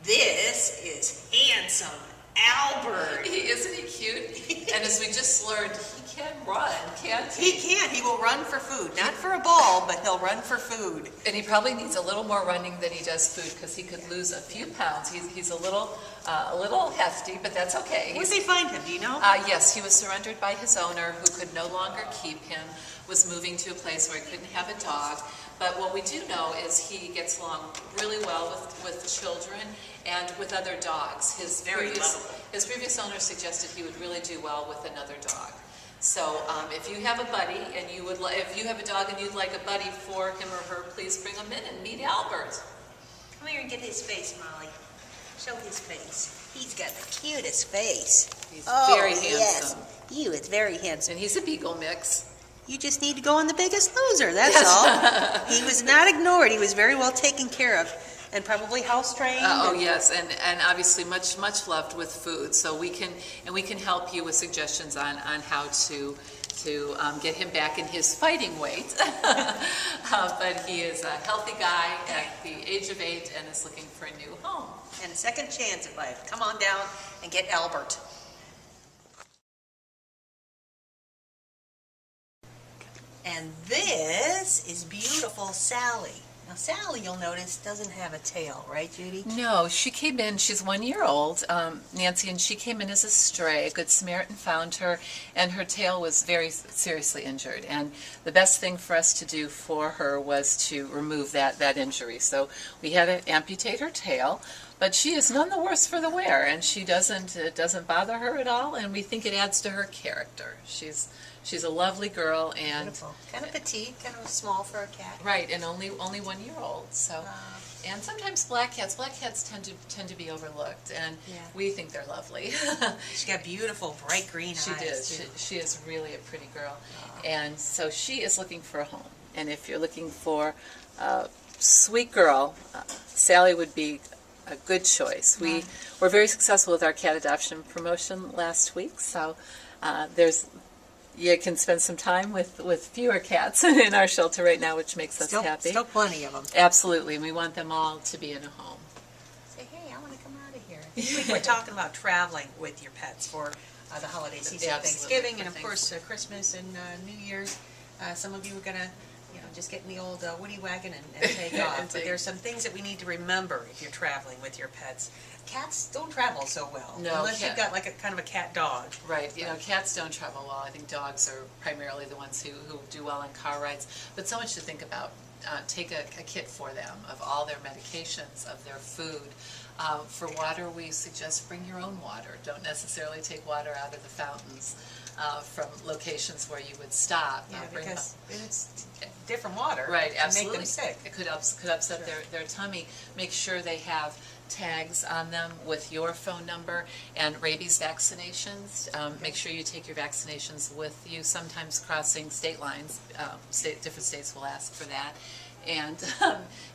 This is handsome Albert. Isn't he cute? And as we just learned, he can run, can't he? He can. He will run for food. Not for a ball, but he'll run for food. And he probably needs a little more running than he does food because he could lose a few pounds. He's a little hefty, but that's okay. Where did they find him? Do you know? Yes, he was surrendered by his owner, who could no longer keep him, was moving to a place where he couldn't have a dog. But what we do know is he gets along really well with children and with other dogs. His previous owner suggested he would really do well with another dog. So if you have a buddy and if you have a dog and you'd like a buddy for him or her, please bring him in and meet Albert. Come here and get his face, Molly. Show his face. He's got the cutest face. He's very handsome. Yes. He is very handsome. And he's a beagle mix. You just need to go on The Biggest Loser, that's all. He was not ignored. He was very well taken care of. And probably house trained. Oh yes, and obviously much loved with food. So we can help you with suggestions on how to get him back in his fighting weight. But he is a healthy guy at the age of 8 and is looking for a new home and a second chance at life. Come on down and get Albert. And this is beautiful Sally. Now Sally, you'll notice, doesn't have a tail, right, Judy? No, she came in, she's 1 year old, Nancy, and she came in as a stray. A Good Samaritan found her, and her tail was very seriously injured. And the best thing for us to do for her was to remove that injury. So we had to amputate her tail, but she is none the worse for the wear, and it doesn't bother her at all, and we think it adds to her character. She's a lovely girl, and beautiful. Kind of petite, kind of small for a cat. Right, and only 1 year old. So, and sometimes black cats tend to be overlooked, and we think they're lovely. She's got beautiful bright green eyes. She is really a pretty girl, and so she is looking for a home. And if you're looking for a sweet girl, Sally would be a good choice. We were very successful with our cat adoption promotion last week, so you can spend some time with fewer cats in our shelter right now, which makes us happy. Still plenty of them. Absolutely, and we want them all to be in a home. Say, hey, I want to come out of here. This week we're talking about traveling with your pets for the holiday season, Thanksgiving, and of course Christmas and New Year's. Some of you are going to just get in the old woody wagon and take off. But there's some things that we need to remember if you're traveling with your pets. Cats don't travel so well, unless you've got like a kind of a cat dog. Right, cats don't travel well. I think dogs are primarily the ones who do well on car rides. But so much to think about. Take a kit for them of all their medications, of their food. For water, we suggest bring your own water. Don't necessarily take water out of the fountains from locations where you would stop. Yeah, because it's different water. Right, absolutely. Make them sick. It could upset their tummy. Make sure they have tags on them with your phone number and rabies vaccinations. Make sure you take your vaccinations with you, sometimes crossing state lines. Different states will ask for that. And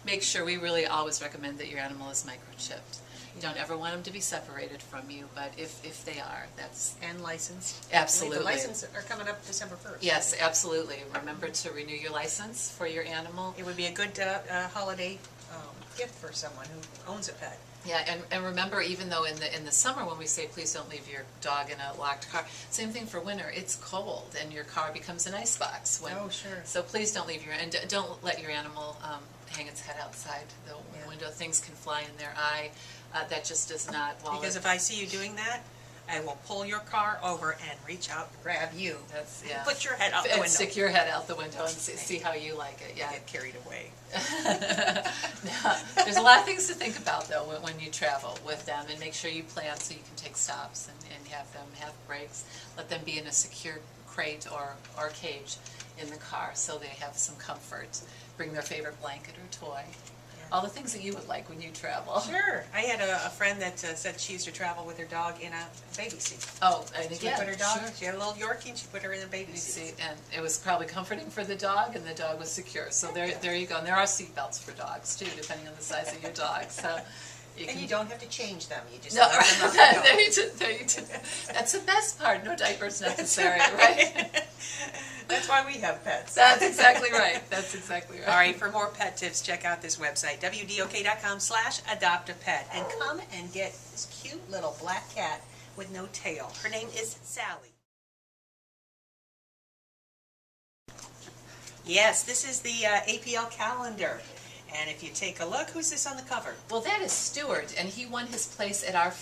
make sure, we really always recommend that your animal is microchipped. You don't ever want them to be separated from you, but if they are, that's... And licensed. Absolutely. The license are coming up December 1st. Yes, absolutely. Remember to renew your license for your animal. It would be a good holiday gift for someone who owns a pet. Yeah, and remember, even though in the summer when we say please don't leave your dog in a locked car, same thing for winter. It's cold and your car becomes an icebox. Oh, sure. So please don't leave and don't let your animal hang its head outside the window. Things can fly in their eye. That just does not. Because if I see you doing that, I will pull your car over and reach out and grab you. Put your head out the window. Stick your head out the window and see how you like it. Yeah. Get carried away. There's a lot of things to think about, though, when you travel with them, and make sure you plan so you can take stops and have them have breaks. Let them be in a secure crate or cage in the car so they have some comfort. Bring their favorite blanket or toy. All the things that you would like when you travel. Sure. I had a friend that said she used to travel with her dog in a baby seat. Oh, and again, put her dog. Sure. She had a little Yorkie, and she put her in a baby seat. And it was probably comforting for the dog, and the dog was secure. So there you go. And there are seat belts for dogs too, depending on the size of your dog. So And you don't have to change them, you just No, let them out. there you go. That's the best part. No diapers necessary, right? That's why we have pets. That's exactly right. That's exactly right. All right, for more pet tips, check out this website, wdok.com/adopt-a-pet, and come and get this cute little black cat with no tail. Her name is Sally. Yes, this is the APL calendar. And if you take a look, who's this on the cover? Well, that is Stuart, and he won his place at our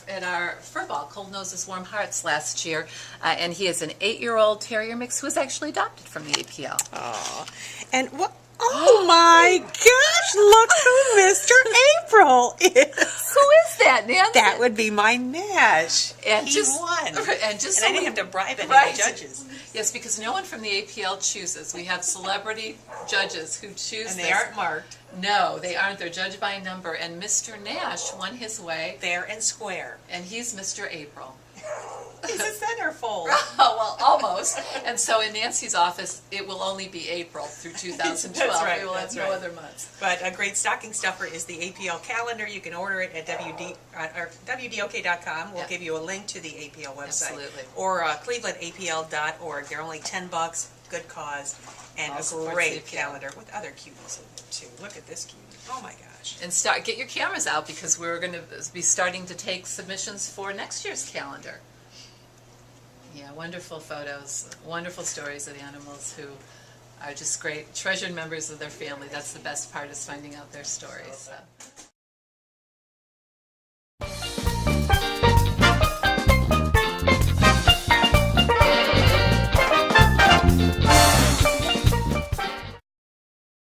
fur ball, Cold Noses, Warm Hearts, last year. And he is an 8-year-old terrier mix who was actually adopted from the APL. Oh, and what? Oh my gosh! Look who Mr. April is. Who is that, Nancy? That would be my Nash. And he just won. And just and I so didn't have to bribe any right. of the judges. Yes, because no one from the APL chooses. We have celebrity judges who choose. And they aren't marked. No, they aren't. They're judged by a number. And Mr. Nash won his way. Fair and square. And he's Mr. April. He's a centerfold. Oh, well, almost. And so in Nancy's office, it will only be April through 2012. That's right, We will have that's no right. other months. But a great stocking stuffer is the APL calendar. You can order it at WDOK.com. We'll give you a link to the APL website. Absolutely. Or ClevelandAPL.org. They're only $10, good cause, and All a supports great APL. calendar with other cuties in there too. Look at this cutie. Oh my gosh. And get your cameras out because we're going to be starting to take submissions for next year's calendar. Yeah, wonderful photos, wonderful stories of animals who are just great, treasured members of their family. That's the best part, is finding out their stories. So.